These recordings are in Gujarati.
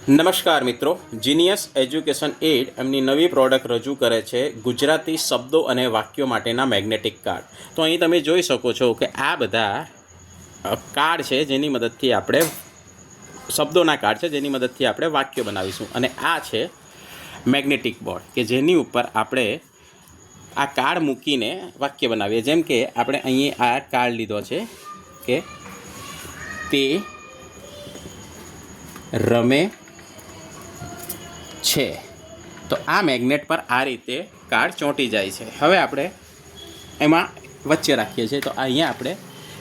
નમસ્કાર મિત્રો, જીનિયસ એજ્યુકેશન એડ એમની નવી પ્રોડક્ટ રજૂ કરે છે ગુજરાતી શબ્દો અને વાક્યો માટેના મેગ્નેટિક કાર્ડ. તો અહીં તમે જોઈ શકો છો કે આ બધા કાર્ડ છે જેની મદદથી આપણે શબ્દોના કાર્ડ છે જેની મદદથી આપણે વાક્યો બનાવીશું. અને આ છે મેગ્નેટિક બોર્ડ કે જેની ઉપર આપણે આ કાર્ડ મૂકીને વાક્ય બનાવીએ. જેમ કે આપણે અહીં આ કાર્ડ લીધો છે કે તે રમે છે, તો આ મેગ્નેટ પર આ રીતે કાર્ડ ચોંટી જાય છે. હવે આપણે એમાં વચ્ચે રાખીએ છીએ, તો અહીંયા આપણે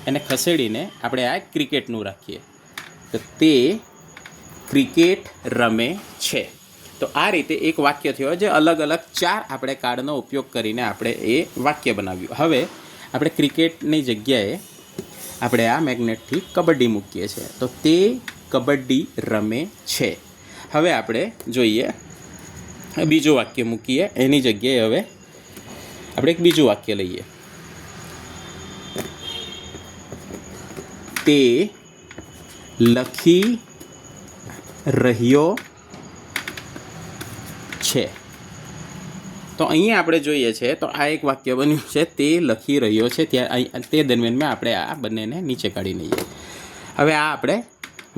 એને ખસેડીને આપણે આ ક્રિકેટનું રાખીએ, તો તે ક્રિકેટ રમે છે. તો આ રીતે એક વાક્ય થયો જે અલગ અલગ 4 આપણે કાર્ડનો ઉપયોગ કરીને આપણે એ વાક્ય બનાવ્યું. હવે આપણે ક્રિકેટની જગ્યાએ આપણે આ મેગ્નેટથી કબડ્ડી મૂકીએ છીએ, તો તે કબડ્ડી રમે છે. હવે આપણે જોઈએ બીજું વાક્ય મૂકીએ, એની જગ્યાએ હવે આપણે એક બીજું વાક્ય લઈએ, તે લખી રહ્યો છે. તો અહીંયા આપણે જોઈએ છે તો આ એક વાક્ય બન્યું છે, તે લખી રહ્યો છે. ત્યાં તે દરમિયાનમાં આપણે આ બંનેને નીચે કાઢી લઈએ. હવે આ આપણે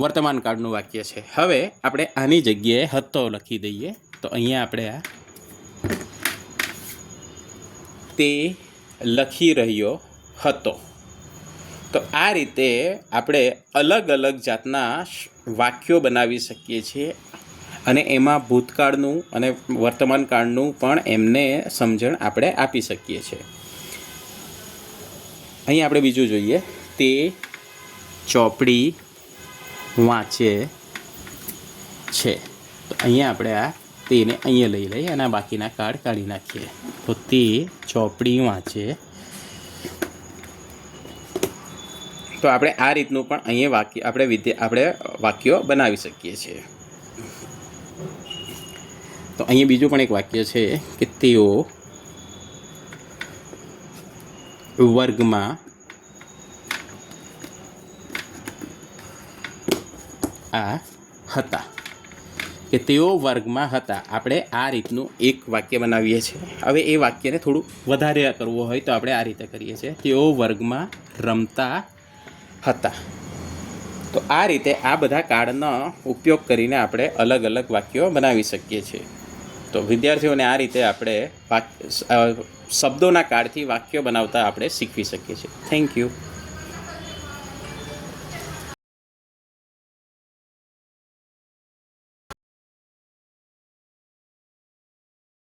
વર્તમાન કાળનું વાક્ય છે. હવે આપણે આની જગ્યાએ હતો લખી દઈએ, તો અહીંયા આપણે આ તે લખી રહ્યો હતો. તો આ રીતે આપણે અલગ અલગ જાતના વાક્યો બનાવી શકીએ છીએ અને એમાં ભૂતકાળનું અને વર્તમાન કાળનું પણ એમને સમજણ આપણે આપી શકીએ છીએ. અહીં આપણે બીજું જોઈએ, તે ચોપડી વાંચે છે. તો અહીંયા આપણે આ તેને અહીંયા લઈ લઈએ અને બાકીના કાર્ડ કાઢી નાખીએ. તો તે ચોપડી વાંચે. તો આપણે આ રીતનું પણ અહીંયા વાક્ય આપણે વાક્યો બનાવી શકીએ છીએ. તો અહીંયા બીજું પણ એક વાક્ય છે કે તેઓ વર્ગમાં હતા, કે તેઓ વર્ગમાં હતા. આપણે આ રીતનું એક વાક્ય બનાવીએ છીએ. હવે એ વાક્યને થોડું વધારે કરવું હોય તો આપણે આ રીતે કરીએ છીએ, તેઓ વર્ગમાં રમતા હતા. તો આ રીતે આ બધા કાર્ડનો ઉપયોગ કરીને આપણે અલગ અલગ વાક્યો બનાવી શકીએ છીએ. તો વિદ્યાર્થીઓને આ રીતે આપણે શબ્દોના કાર્ડથી વાક્યો બનાવતા આપણે શીખવી શકીએ છીએ. Thank you.